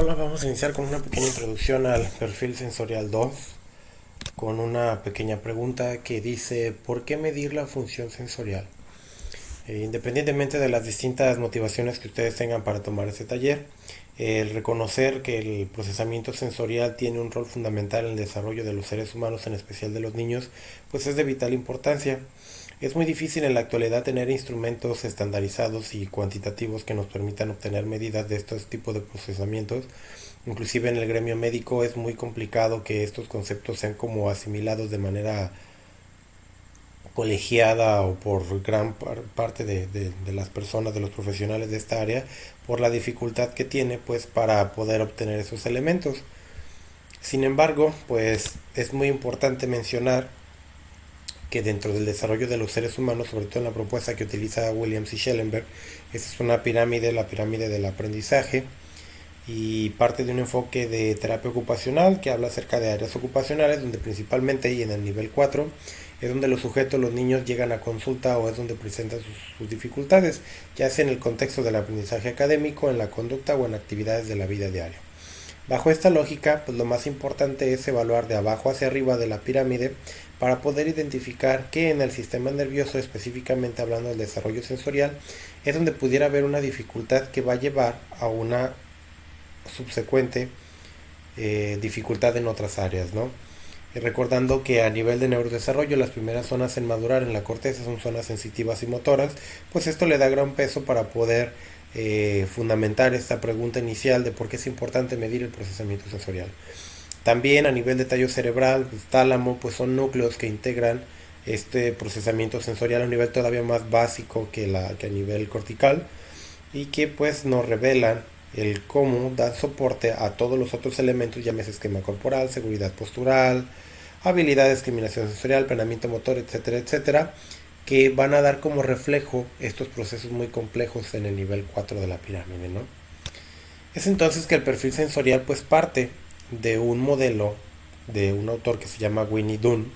Hola, vamos a iniciar con una pequeña introducción al perfil sensorial 2, con una pequeña pregunta que dice: ¿por qué medir la función sensorial? Independientemente de las distintas motivaciones que ustedes tengan para tomar este taller, el reconocer que el procesamiento sensorial tiene un rol fundamental en el desarrollo de los seres humanos, en especial de los niños, pues es de vital importancia. Es muy difícil en la actualidad tener instrumentos estandarizados y cuantitativos que nos permitan obtener medidas de estos tipos de procesamientos. Inclusive en el gremio médico es muy complicado que estos conceptos sean como asimilados de manera colegiada o por gran parte de las personas, de los profesionales de esta área, por la dificultad que tiene pues para poder obtener esos elementos. Sin embargo, pues es muy importante mencionar que dentro del desarrollo de los seres humanos, sobre todo en la propuesta que utiliza Williams y Schellenberg, esta es una pirámide, la pirámide del aprendizaje, y parte de un enfoque de terapia ocupacional que habla acerca de áreas ocupacionales, donde principalmente y en el nivel 4 es donde los sujetos, los niños, llegan a consulta o es donde presentan sus dificultades, ya sea en el contexto del aprendizaje académico, en la conducta o en actividades de la vida diaria. Bajo esta lógica, pues lo más importante es evaluar de abajo hacia arriba de la pirámide para poder identificar que en el sistema nervioso, específicamente hablando del desarrollo sensorial, es donde pudiera haber una dificultad que va a llevar a una subsecuente dificultad en otras áreas, ¿no? Recordando que a nivel de neurodesarrollo las primeras zonas en madurar en la corteza son zonas sensitivas y motoras, pues esto le da gran peso para poder fundamentar esta pregunta inicial de por qué es importante medir el procesamiento sensorial. También a nivel de tallo cerebral, pues, tálamo, pues son núcleos que integran este procesamiento sensorial a un nivel todavía más básico que a nivel cortical, y que pues nos revelan el cómo dan soporte a todos los otros elementos, llámese esquema corporal, seguridad postural, habilidad de discriminación sensorial, planeamiento motor, etcétera, etcétera, que van a dar como reflejo estos procesos muy complejos en el nivel 4 de la pirámide, ¿no? Es entonces que el perfil sensorial pues parte de un modelo de un autor que se llama Winnie Dunn,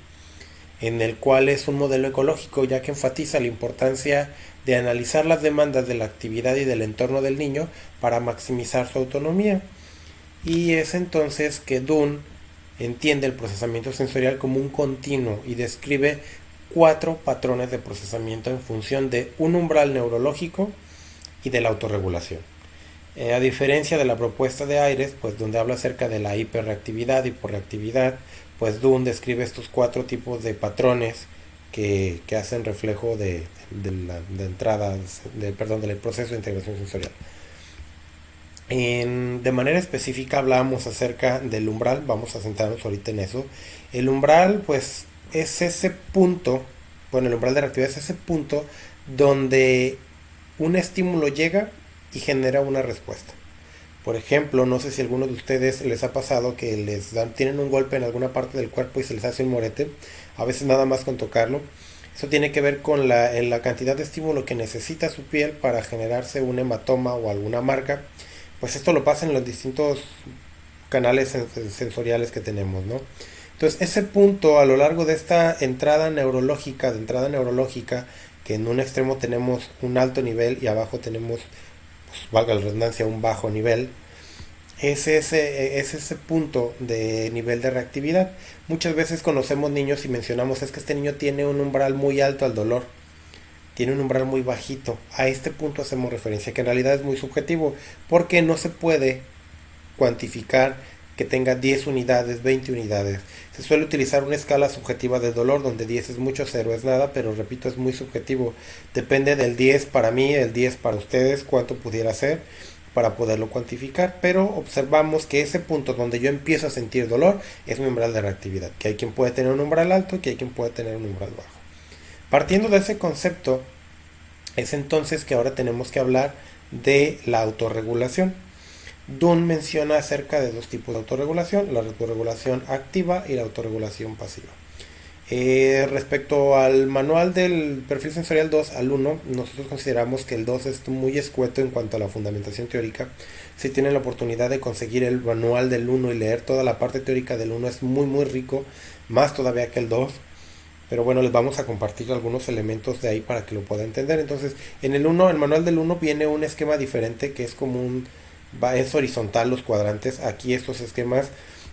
en el cual es un modelo ecológico, ya que enfatiza la importancia de analizar las demandas de la actividad y del entorno del niño para maximizar su autonomía. Y es entonces que Dunn entiende el procesamiento sensorial como un continuo y describe 4 patrones de procesamiento en función de un umbral neurológico y de la autorregulación. A diferencia de la propuesta de Ayres, pues donde habla acerca de la hiperreactividad y hiporreactividad, pues Dunn describe estos 4 tipos de patrones que hacen reflejo de entrada, perdón, del proceso de integración sensorial. De manera específica hablábamos acerca del umbral, vamos a centrarnos ahorita en eso. El umbral pues es ese punto, bueno, el umbral de reactividad es ese punto donde un estímulo llega y genera una respuesta. Por ejemplo, no sé si a alguno de ustedes les ha pasado que tienen un golpe en alguna parte del cuerpo y se les hace un morete, a veces nada más con tocarlo. Eso tiene que ver con la cantidad de estímulo que necesita su piel para generarse un hematoma o alguna marca. Pues esto lo pasa en los distintos canales sensoriales que tenemos, ¿no? Entonces, ese punto a lo largo de esta entrada neurológica, que en un extremo tenemos un alto nivel y abajo tenemos, pues, valga la redundancia, un bajo nivel, es ese punto de nivel de reactividad. Muchas veces conocemos niños y mencionamos: es que este niño tiene un umbral muy alto al dolor, tiene un umbral muy bajito. A este punto hacemos referencia, que en realidad es muy subjetivo, porque no se puede cuantificar que tenga 10 unidades, 20 unidades. Se suele utilizar una escala subjetiva de dolor, donde 10 es mucho, 0 es nada, pero repito, es muy subjetivo. Depende del 10 para mí, el 10 para ustedes, cuánto pudiera ser para poderlo cuantificar, pero observamos que ese punto donde yo empiezo a sentir dolor es mi umbral de reactividad, que hay quien puede tener un umbral alto, que hay quien puede tener un umbral bajo. Partiendo de ese concepto, es entonces que ahora tenemos que hablar de la autorregulación. Dunn menciona acerca de 2 tipos de autorregulación: la autorregulación activa y la autorregulación pasiva. Respecto al manual del perfil sensorial 2 al 1, nosotros consideramos que el 2 es muy escueto en cuanto a la fundamentación teórica. Si tienen la oportunidad de conseguir el manual del 1 y leer toda la parte teórica del 1, es muy muy rico, más todavía que el 2. Pero bueno, les vamos a compartir algunos elementos de ahí para que lo puedan entender. Entonces, en el manual del 1 viene un esquema diferente, que es como un es horizontal los cuadrantes. Aquí estos esquemas,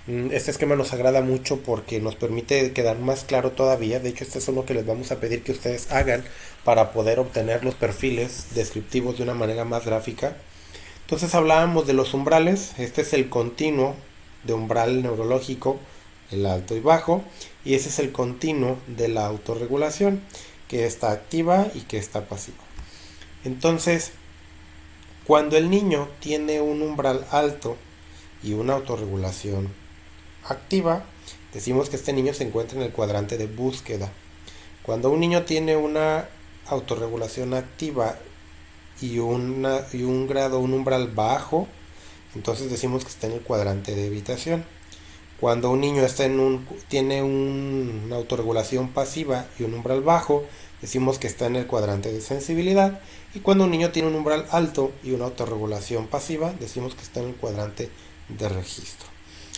este esquema nos agrada mucho porque nos permite quedar más claro todavía. De hecho, este es uno que les vamos a pedir que ustedes hagan para poder obtener los perfiles descriptivos de una manera más gráfica. Entonces hablábamos de los umbrales. Este es el continuo de umbral neurológico, el alto y bajo, y ese es el continuo de la autorregulación, que está activa y que está pasiva. Entonces, cuando el niño tiene un umbral alto y una autorregulación activa, decimos que este niño se encuentra en el cuadrante de búsqueda. Cuando un niño tiene una autorregulación activa y un umbral bajo, entonces decimos que está en el cuadrante de evitación. Cuando un niño tiene una autorregulación pasiva y un umbral bajo, decimos que está en el cuadrante de sensibilidad. Y cuando un niño tiene un umbral alto y una autorregulación pasiva, decimos que está en el cuadrante de registro.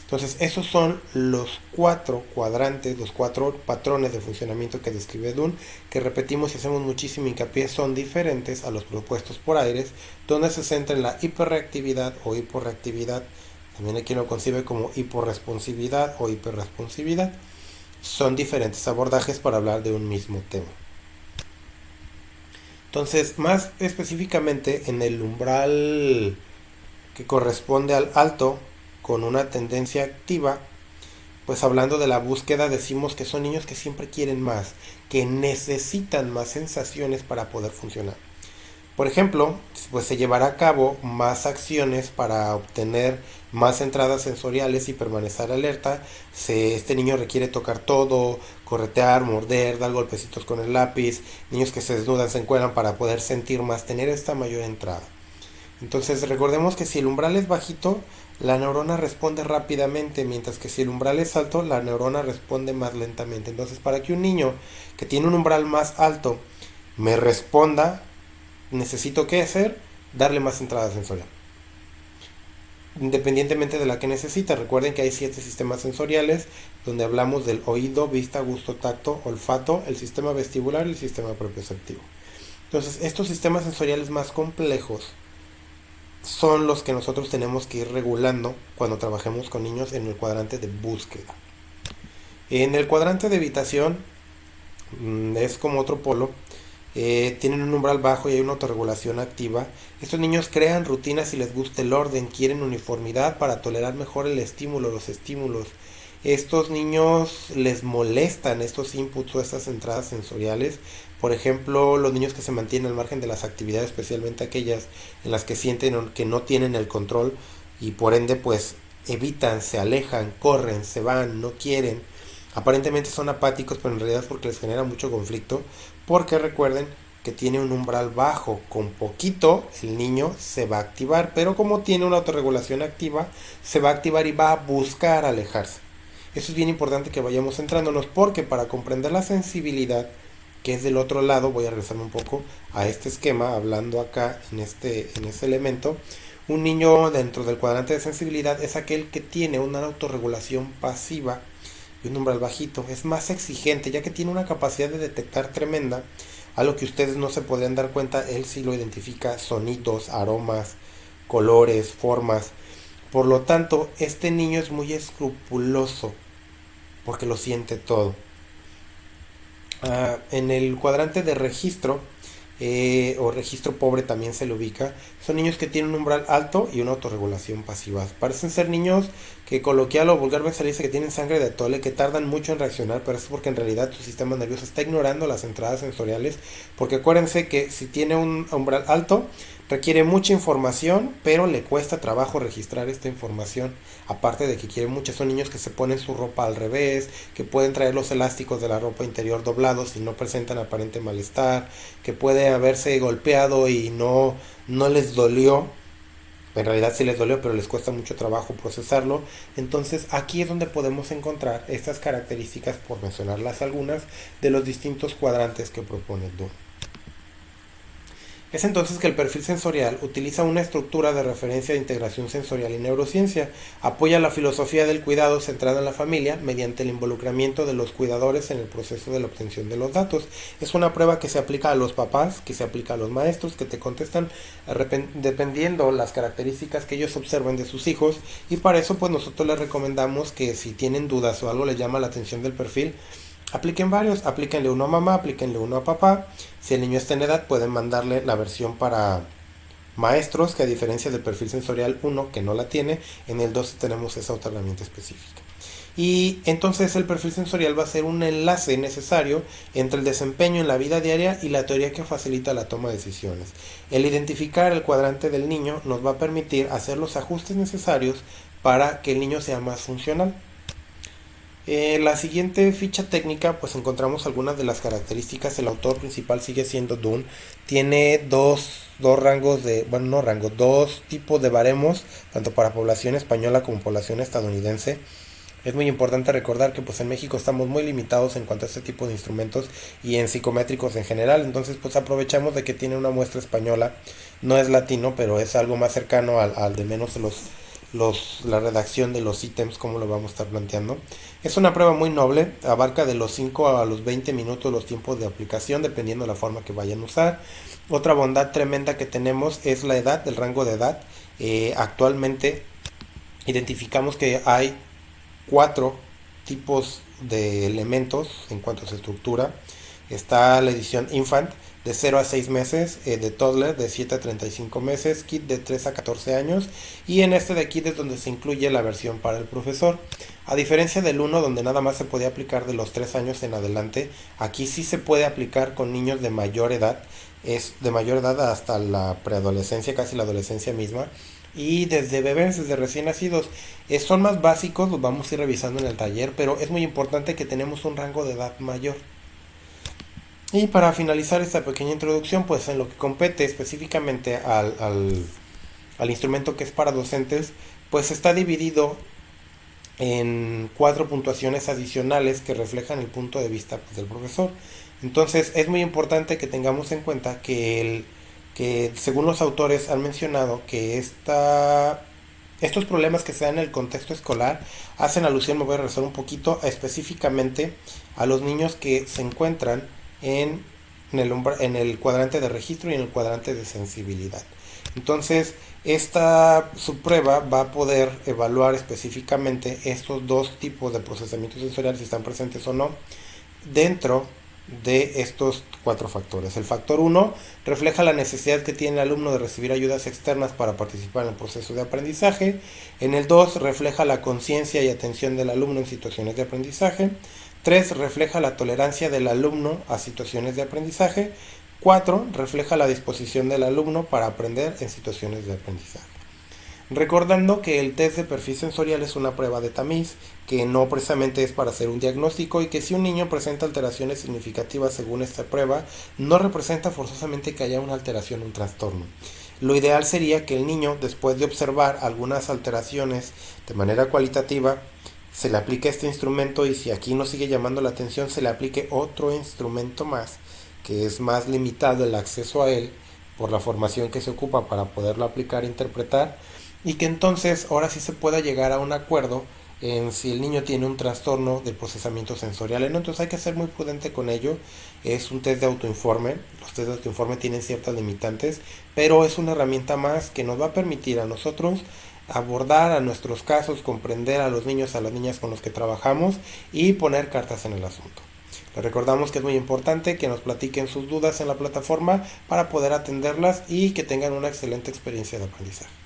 Entonces, esos son los 4 cuadrantes, los 4 patrones de funcionamiento que describe Dunn, que repetimos y hacemos muchísimo hincapié, son diferentes a los propuestos por Ayres, donde se centra en la hiperreactividad o hiporreactividad. También hay quien lo concibe como hiporresponsividad o hiperresponsividad. Son diferentes abordajes para hablar de un mismo tema. Entonces, más específicamente en el umbral que corresponde al alto con una tendencia activa, pues hablando de la búsqueda decimos que son niños que siempre quieren más, que necesitan más sensaciones para poder funcionar. Por ejemplo, pues se llevará a cabo más acciones para obtener más entradas sensoriales y permanecer alerta. Este niño requiere tocar todo, corretear, morder, dar golpecitos con el lápiz. Niños que se desnudan, se encueran para poder sentir más, tener esta mayor entrada. Entonces recordemos que si el umbral es bajito, la neurona responde rápidamente, mientras que si el umbral es alto, la neurona responde más lentamente. Entonces, para que un niño que tiene un umbral más alto me responda, necesito ¿qué hacer? Darle más entrada sensorial. Independientemente de la que necesita, recuerden que hay 7 sistemas sensoriales, donde hablamos del oído, vista, gusto, tacto, olfato, el sistema vestibular y el sistema propioceptivo. Entonces, estos sistemas sensoriales más complejos son los que nosotros tenemos que ir regulando cuando trabajemos con niños en el cuadrante de búsqueda. En el cuadrante de evitación es como otro polo. Tienen un umbral bajo y hay una autorregulación activa. Estos niños crean rutinas y les gusta el orden, quieren uniformidad para tolerar mejor el estímulo, los estímulos. Estos niños les molestan estos inputs o estas entradas sensoriales. Por ejemplo, los niños que se mantienen al margen de las actividades, especialmente aquellas en las que sienten que no tienen el control y por ende pues evitan, se alejan, corren, se van, no quieren. Aparentemente son apáticos, pero en realidad es porque les genera mucho conflicto, porque recuerden que tiene un umbral bajo, con poquito el niño se va a activar, pero como tiene una autorregulación activa, se va a activar y va a buscar alejarse. Eso es bien importante que vayamos centrándonos, porque para comprender la sensibilidad, que es del otro lado, voy a regresarme un poco a este esquema, hablando acá en este elemento. Un niño dentro del cuadrante de sensibilidad es aquel que tiene una autorregulación pasiva y un umbral bajito. Es más exigente, ya que tiene una capacidad de detectar tremenda, a lo que ustedes no se podrían dar cuenta. Él sí lo identifica: sonidos, aromas, colores, formas. Por lo tanto, este niño es muy escrupuloso porque lo siente todo. En el cuadrante de registro, o registro pobre también se le ubica, son niños que tienen un umbral alto y una autorregulación pasiva. Parecen ser niños que coloquial o vulgarmente se dice que tienen sangre de atole, que tardan mucho en reaccionar, pero es porque en realidad su sistema nervioso está ignorando las entradas sensoriales, porque acuérdense que si tiene un umbral alto, requiere mucha información, pero le cuesta trabajo registrar esta información. Aparte de que quiere mucho, son niños que se ponen su ropa al revés, que pueden traer los elásticos de la ropa interior doblados y no presentan aparente malestar, que puede haberse golpeado y no les dolió. En realidad sí les dolió, pero les cuesta mucho trabajo procesarlo. Entonces aquí es donde podemos encontrar estas características, por mencionarlas algunas, de los distintos cuadrantes que propone Dunn. Es entonces que el perfil sensorial utiliza una estructura de referencia de integración sensorial y neurociencia, apoya la filosofía del cuidado centrada en la familia mediante el involucramiento de los cuidadores en el proceso de la obtención de los datos. Es una prueba que se aplica a los papás, que se aplica a los maestros, que te contestan dependiendo las características que ellos observen de sus hijos, y para eso pues nosotros les recomendamos que si tienen dudas o algo les llama la atención del perfil, apliquen varios, aplíquenle uno a mamá, aplíquenle uno a papá. Si el niño está en edad, pueden mandarle la versión para maestros, que a diferencia del perfil sensorial 1, que no la tiene, en el 2 tenemos esa otra herramienta específica. Y entonces el perfil sensorial va a ser un enlace necesario entre el desempeño en la vida diaria y la teoría que facilita la toma de decisiones. El identificar el cuadrante del niño nos va a permitir hacer los ajustes necesarios para que el niño sea más funcional. La siguiente ficha técnica, pues encontramos algunas de las características. El autor principal sigue siendo Dunn. Tiene dos rangos de, bueno, no rangos, dos tipos de baremos, tanto para población española como población estadounidense. Es muy importante recordar que pues en México estamos muy limitados en cuanto a este tipo de instrumentos y en psicométricos en general, entonces pues aprovechamos de que tiene una muestra española, no es latino, pero es algo más cercano al de menos la redacción de los ítems, como lo vamos a estar planteando. Es una prueba muy noble, abarca de los 5 a los 20 minutos los tiempos de aplicación, dependiendo de la forma que vayan a usar. Otra bondad tremenda que tenemos es la edad, el rango de edad. Actualmente identificamos que hay 4 tipos de elementos en cuanto a su estructura. Está la edición Infant de 0 a 6 meses, de Toddler de 7 a 35 meses, Kid de 3 a 14 años, y en este de aquí es donde se incluye la versión para el profesor. A diferencia del 1, donde nada más se podía aplicar de los 3 años en adelante, aquí sí se puede aplicar con niños de mayor edad, es de mayor edad hasta la preadolescencia, casi la adolescencia misma, y desde bebés, desde recién nacidos. Son más básicos, los vamos a ir revisando en el taller, pero es muy importante que tenemos un rango de edad mayor. Y para finalizar esta pequeña introducción, pues en lo que compete específicamente al instrumento que es para docentes, pues está dividido en 4 puntuaciones adicionales que reflejan el punto de vista pues, del profesor. Entonces es muy importante que tengamos en cuenta que según los autores han mencionado que estos problemas que se dan en el contexto escolar hacen alusión, me voy a regresar un poquito, específicamente a los niños que se encuentran en el cuadrante de registro y en el cuadrante de sensibilidad. Entonces, esta subprueba va a poder evaluar específicamente estos dos tipos de procesamiento sensorial, si están presentes o no, dentro de estos 4 factores. El factor 1 refleja la necesidad que tiene el alumno de recibir ayudas externas para participar en el proceso de aprendizaje. En el 2 refleja la conciencia y atención del alumno en situaciones de aprendizaje. 3 refleja la tolerancia del alumno a situaciones de aprendizaje. 4 refleja la disposición del alumno para aprender en situaciones de aprendizaje. Recordando que el test de perfil sensorial es una prueba de tamiz, que no precisamente es para hacer un diagnóstico, y que si un niño presenta alteraciones significativas según esta prueba, no representa forzosamente que haya una alteración o un trastorno. Lo ideal sería que el niño, después de observar algunas alteraciones de manera cualitativa, se le aplique este instrumento, y si aquí no sigue llamando la atención, se le aplique otro instrumento más, que es más limitado el acceso a él por la formación que se ocupa para poderlo aplicar e interpretar, y que entonces ahora sí se pueda llegar a un acuerdo en si el niño tiene un trastorno del procesamiento sensorial, ¿no? Entonces hay que ser muy prudente con ello. Es un test de autoinforme, los test de autoinforme tienen ciertas limitantes, pero es una herramienta más que nos va a permitir a nosotros abordar a nuestros casos, comprender a los niños, a las niñas con los que trabajamos y poner cartas en el asunto. Les recordamos que es muy importante que nos platiquen sus dudas en la plataforma para poder atenderlas y que tengan una excelente experiencia de aprendizaje.